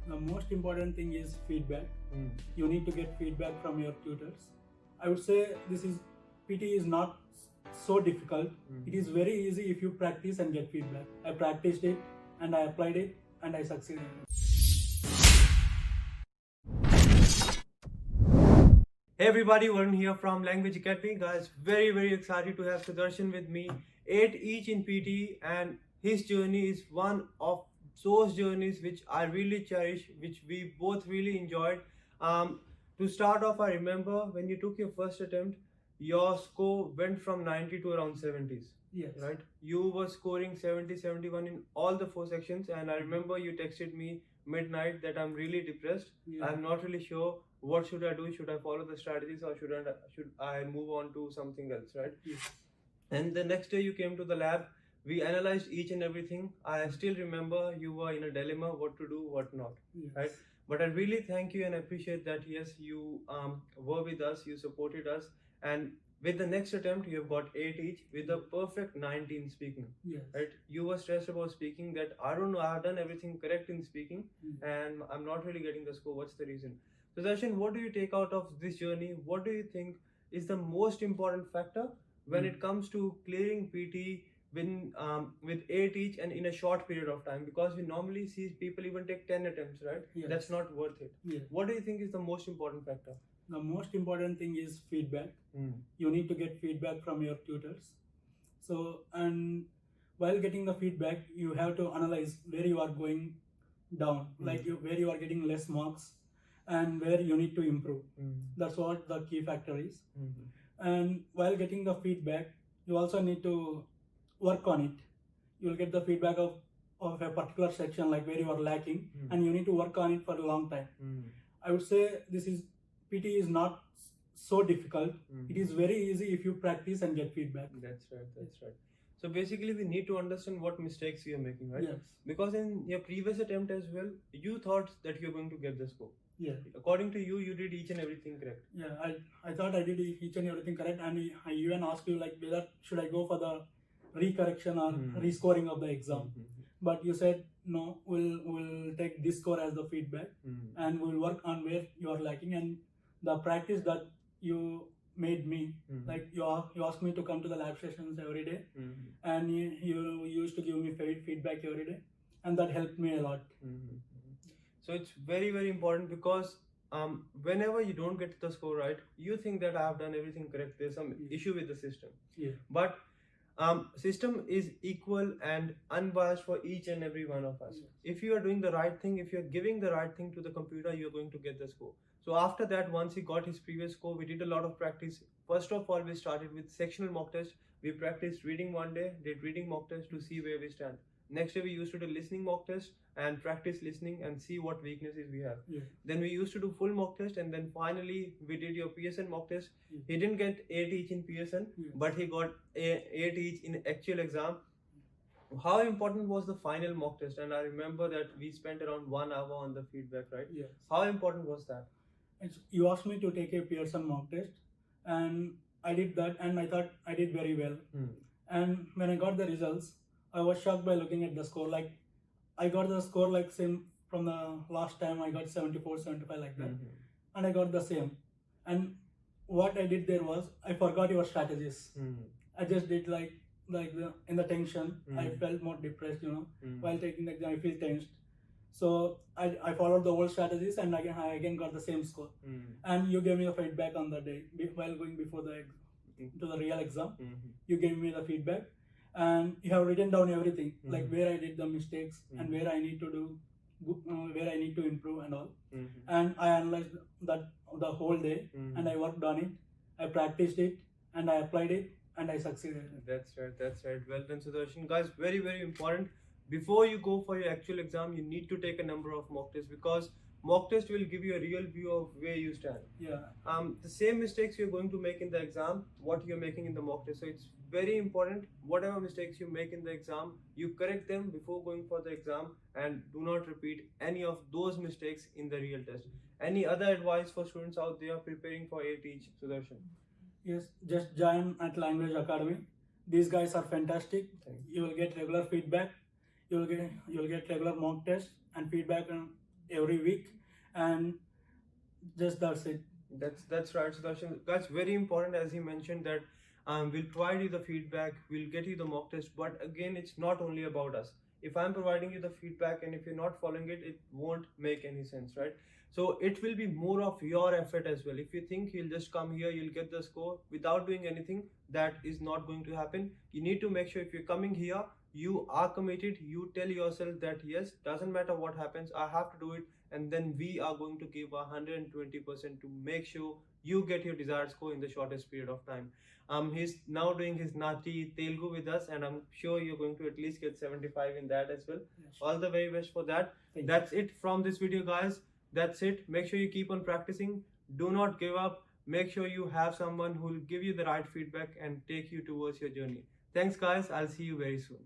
The most important thing is feedback. You need to get feedback from your tutors. I would say PTE is not so difficult. It is very easy if you practice and get feedback. I practiced it and I applied it and I succeeded. Hey everybody, Varun here from 𝗟𝗯 𝗪𝗍. Guys, very excited to have Sudarshan with me. 8 each in PTE, and his journey is one of those journeys which I really cherish, which we both really enjoyed. To start off, I remember when you took your first attempt, your score went from 90 to around 70s. Yes. Right? You were scoring 70, 71 in all the 4 sections, and I remember you texted me midnight that I'm really depressed. Yeah. I'm not really sure what should I do. Should I follow the strategies or should I move on to something else, right? Yes. And the next day you came to the lab. We analyzed each and everything. I still remember you were in a dilemma, what to do, what not, Yes. right? But I really thank you and appreciate that, yes, you were with us, you supported us, and with the next attempt, you have got 8 each with a perfect 19 speaking. Yes. Right? You were stressed about speaking, that I don't know, I have done everything correct in speaking, and I'm not really getting the score. What's the reason? So Sudarshan, what do you take out of this journey? What do you think is the most important factor when it comes to clearing PTE with 8 each and in a short period of time? Because we normally see people even take 10 attempts, right? Yes. That's not worth it. Yes. What do you think is the most important factor? The most important thing is feedback. You need to get feedback from your tutors. So, and while getting the feedback, you have to analyze where you are going down, like where you are getting less marks and where you need to improve. That's what the key factor is. And while getting the feedback, you also need to work on it. You will get the feedback of a particular section, like where you are lacking, and you need to work on it for a long time. I would say PTE is not so difficult. It is very easy if you practice and get feedback. That's right. So basically we need to understand what mistakes we are making, right? Yes. Because in your previous attempt as well, you thought that you're going to get the score. Yeah. According to you, you did each and everything correct. Yeah, I thought I did each and everything correct, and I even asked you like whether should I go for the recorrection or rescoring of the exam. But you said no, we'll take this score as the feedback and we'll work on where you are lacking, and the practice that you made me, like you asked me to come to the lab sessions every day, and you used to give me feedback every day, and that helped me a lot. So it's very important, because whenever you don't get the score right, you think that I have done everything correct. There's some issue with the system. Yeah. But system is equal and unbiased for each and every one of us. If you are doing the right thing, if you are giving the right thing to the computer, you're going to get the score. So after that, once he got his previous score, we did a lot of practice. First of all, we started with sectional mock test. We practiced reading one day, did reading mock test to see where we stand. Next day we used to do listening mock test and practice listening and see what weaknesses we have. Then we used to do full mock test, and then finally we did your PSN mock test. He didn't get 8 each in PSN, but he got 8 each in actual exam. How important was the final mock test? And I remember that we spent around 1 hour on the feedback, right? Yes. How important was that? You asked me to take a Pearson mock test, and I did that, and I thought I did very well. And when I got the results, I was shocked by looking at the score. Like I got the score like same from the last time. I got 74, 75 like that, and I got the same. And what I did there was I forgot your strategies. I just did like in the tension. I felt more depressed, while taking the exam. I feel tensed. So I followed the old strategies, and I again got the same score. And you gave me the feedback on the day while going before to the real exam. You gave me the feedback, and you have written down everything, like where I did the mistakes and where I need to do, where I need to improve and all. And I analyzed that the whole day, and I worked on it. I practiced it, and I applied it, and I succeeded. That's right. Well done, Sudarshan. Guys, very important. Before you go for your actual exam, you need to take a number of mock tests, because mock test will give you a real view of where you stand. The same mistakes you're going to make in the exam, what you're making in the mock test. So it's very important, whatever mistakes you make in the exam, you correct them before going for the exam, and do not repeat any of those mistakes in the real test. Any other advice for students out there preparing for 8 each, Sudarshan? Yes, just join at Language Academy. These guys are fantastic. You will get regular feedback. You'll get regular mock tests and feedback every week, and just that's it. That's right, Sudarshan. That's very important, as he mentioned that we'll provide you the feedback, we'll get you the mock test, but again, it's not only about us. If I'm providing you the feedback and if you're not following it, it won't make any sense, right? So it will be more of your effort as well. If you think you'll just come here, you'll get the score without doing anything, that is not going to happen. You need to make sure if you're coming here, you are committed, you tell yourself that yes, doesn't matter what happens, I have to do it, and then we are going to give 120% to make sure you get your desired score in the shortest period of time. He's now doing his 𝗏𝗏 Telugu with us, and I'm sure you're going to at least get 75 in that as well. Yes. All the very best for that. That's it from this video, guys. That's it. Make sure you keep on practicing. Do not give up. Make sure you have someone who will give you the right feedback and take you towards your journey. Thanks, guys. I'll see you very soon.